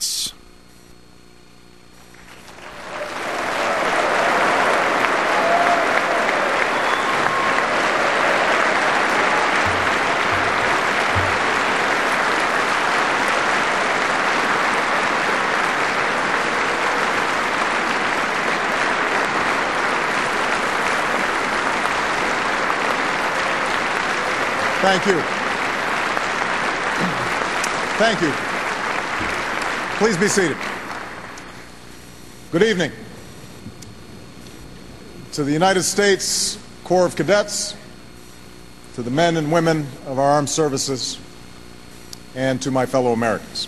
States. Thank you. Thank you. Please be seated. Good evening. To the United States Corps of Cadets, to the men and women of our armed services, and to my fellow Americans.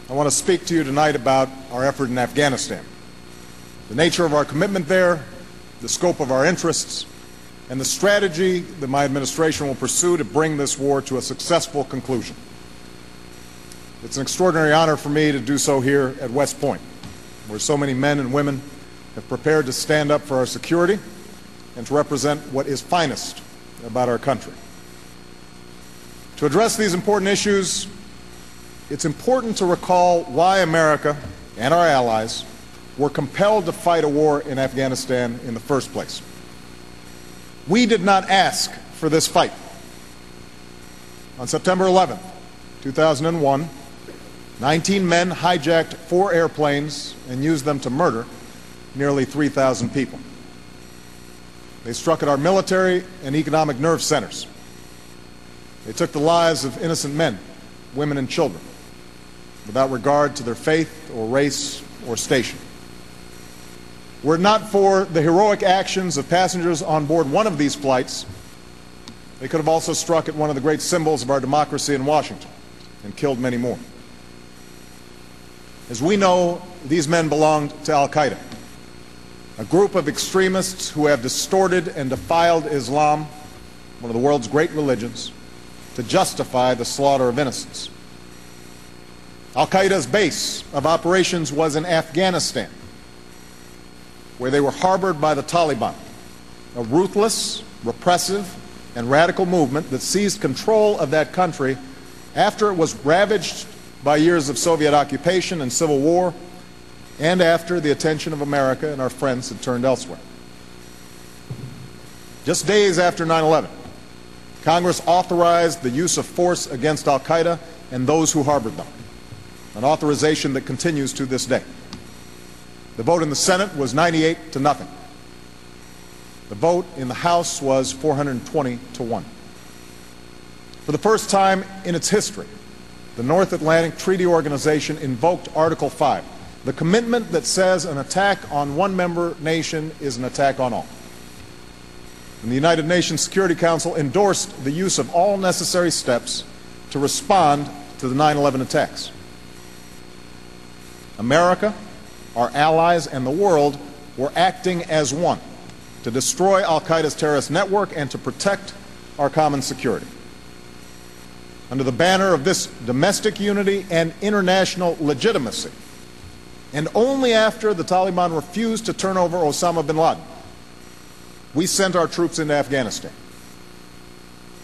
I want to speak to you tonight about our effort in Afghanistan, the nature of our commitment there, the scope of our interests, and the strategy that my administration will pursue to bring this war to a successful conclusion. It's an extraordinary honor for me to do so here at West Point, where so many men and women have prepared to stand up for our security and to represent what is finest about our country. To address these important issues, it's important to recall why America and our allies were compelled to fight a war in Afghanistan in the first place. We did not ask for this fight. On September 11, 2001, 19 men hijacked 4 airplanes and used them to murder nearly 3,000 people. They struck at our military and economic nerve centers. They took the lives of innocent men, women, and children without regard to their faith or race or station. Were it not for the heroic actions of passengers on board one of these flights, they could have also struck at one of the great symbols of our democracy in Washington and killed many more. As we know, these men belonged to Al-Qaeda, a group of extremists who have distorted and defiled Islam, one of the world's great religions, to justify the slaughter of innocents. Al-Qaeda's base of operations was in Afghanistan, where they were harbored by the Taliban, a ruthless, repressive, and radical movement that seized control of that country after it was ravaged by years of Soviet occupation and civil war, and after the attention of America and our friends had turned elsewhere. Just days after 9/11, Congress authorized the use of force against Al-Qaeda and those who harbored them, an authorization that continues to this day. The vote in the Senate was 98 to nothing. The vote in the House was 420 to 1. For the first time in its history, the North Atlantic Treaty Organization invoked Article 5, the commitment that says an attack on one member nation is an attack on all. And the United Nations Security Council endorsed the use of all necessary steps to respond to the 9/11 attacks. America, our allies, and the world were acting as one to destroy Al-Qaeda's terrorist network and to protect our common security. Under the banner of this domestic unity and international legitimacy, and only after the Taliban refused to turn over Osama bin Laden, we sent our troops into Afghanistan.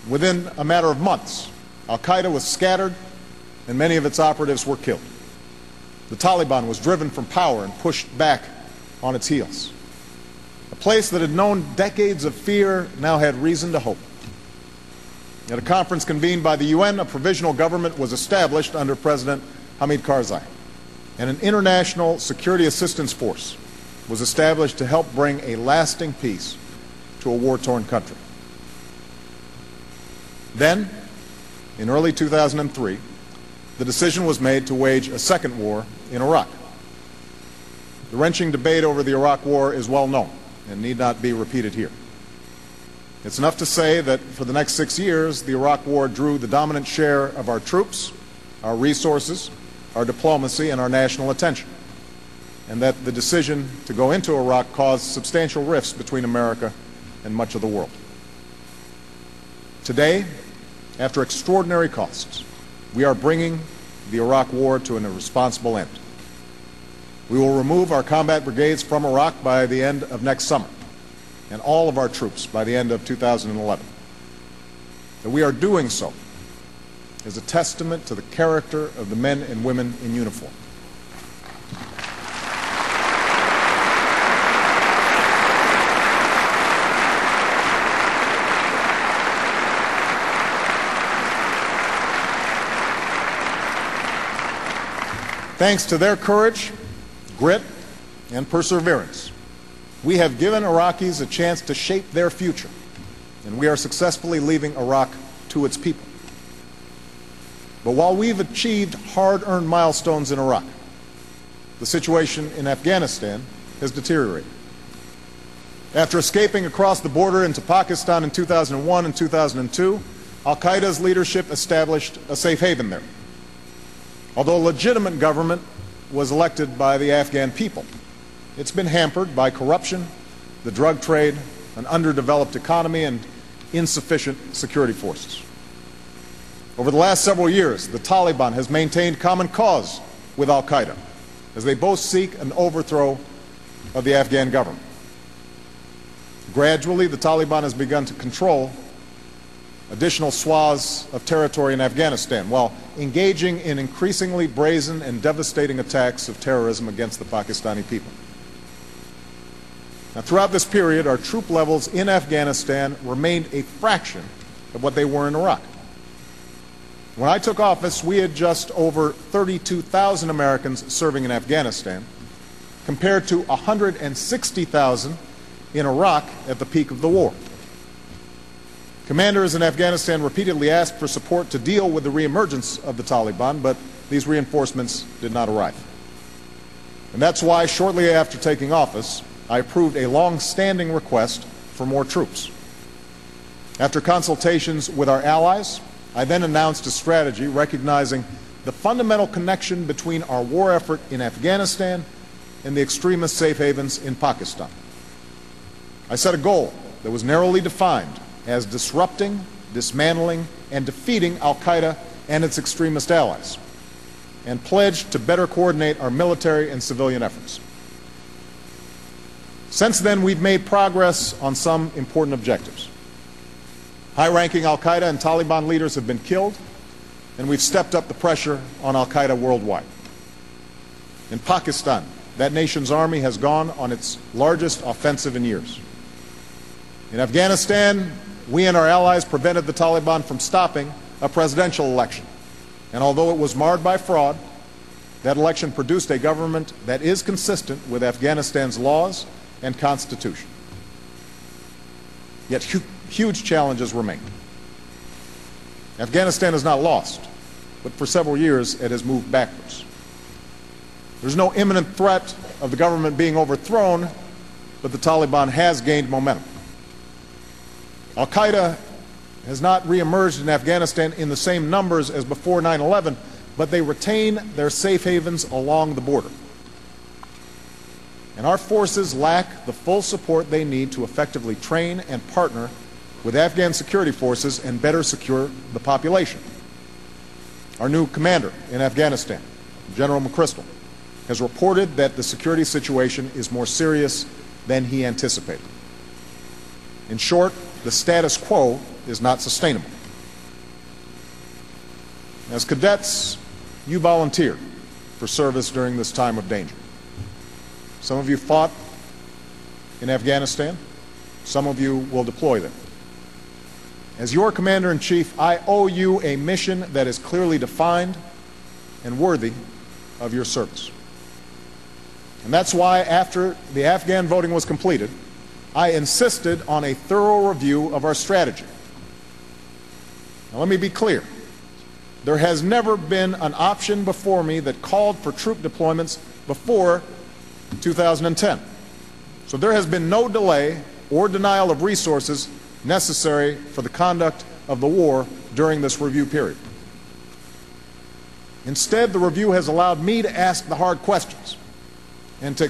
Within a matter of months, Al-Qaeda was scattered and many of its operatives were killed. The Taliban was driven from power and pushed back on its heels. A place that had known decades of fear now had reason to hope. At a conference convened by the UN, a provisional government was established under President Hamid Karzai, and an international security assistance force was established to help bring a lasting peace to a war-torn country. Then, in early 2003, the decision was made to wage a second war in Iraq. The wrenching debate over the Iraq War is well known and need not be repeated here. It's enough to say that for the next 6 years, the Iraq War drew the dominant share of our troops, our resources, our diplomacy, and our national attention, and that the decision to go into Iraq caused substantial rifts between America and much of the world. Today, after extraordinary costs, we are bringing the Iraq War to a responsible end. We will remove our combat brigades from Iraq by the end of next summer, and all of our troops by the end of 2011. That we are doing so is a testament to the character of the men and women in uniform. Thanks to their courage, grit, and perseverance, we have given Iraqis a chance to shape their future, and we are successfully leaving Iraq to its people. But while we've achieved hard-earned milestones in Iraq, the situation in Afghanistan has deteriorated. After escaping across the border into Pakistan in 2001 and 2002, al-Qaeda's leadership established a safe haven there. Although a legitimate government was elected by the Afghan people, it's been hampered by corruption, the drug trade, an underdeveloped economy, and insufficient security forces. Over the last several years, the Taliban has maintained common cause with al-Qaeda, as they both seek an overthrow of the Afghan government. Gradually, the Taliban has begun to control additional swaths of territory in Afghanistan, while engaging in increasingly brazen and devastating attacks of terrorism against the Pakistani people. Now, throughout this period, our troop levels in Afghanistan remained a fraction of what they were in Iraq. When I took office, we had just over 32,000 Americans serving in Afghanistan, compared to 160,000 in Iraq at the peak of the war. Commanders in Afghanistan repeatedly asked for support to deal with the reemergence of the Taliban, but these reinforcements did not arrive. And that's why, shortly after taking office, I approved a long-standing request for more troops. After consultations with our allies, I then announced a strategy recognizing the fundamental connection between our war effort in Afghanistan and the extremist safe havens in Pakistan. I set a goal that was narrowly defined as disrupting, dismantling, and defeating al-Qaeda and its extremist allies, and pledged to better coordinate our military and civilian efforts. Since then, we've made progress on some important objectives. High-ranking al-Qaeda and Taliban leaders have been killed, and we've stepped up the pressure on al-Qaeda worldwide. In Pakistan, that nation's army has gone on its largest offensive in years. In Afghanistan, we and our allies prevented the Taliban from stopping a presidential election. And although it was marred by fraud, that election produced a government that is consistent with Afghanistan's laws and constitution. Yet huge challenges remain. Afghanistan is not lost, but for several years it has moved backwards. There's no imminent threat of the government being overthrown, but the Taliban has gained momentum. Al-Qaeda has not reemerged in Afghanistan in the same numbers as before 9/11, but they retain their safe havens along the border. And our forces lack the full support they need to effectively train and partner with Afghan security forces and better secure the population. Our new commander in Afghanistan, General McChrystal, has reported that the security situation is more serious than he anticipated. In short, the status quo is not sustainable. As cadets, you volunteered for service during this time of danger. Some of you fought in Afghanistan. Some of you will deploy there. As your Commander-in-Chief, I owe you a mission that is clearly defined and worthy of your service. And that's why, after the Afghan voting was completed, I insisted on a thorough review of our strategy. Now, let me be clear. There has never been an option before me that called for troop deployments before 2010. So there has been no delay or denial of resources necessary for the conduct of the war during this review period. Instead, the review has allowed me to ask the hard questions and to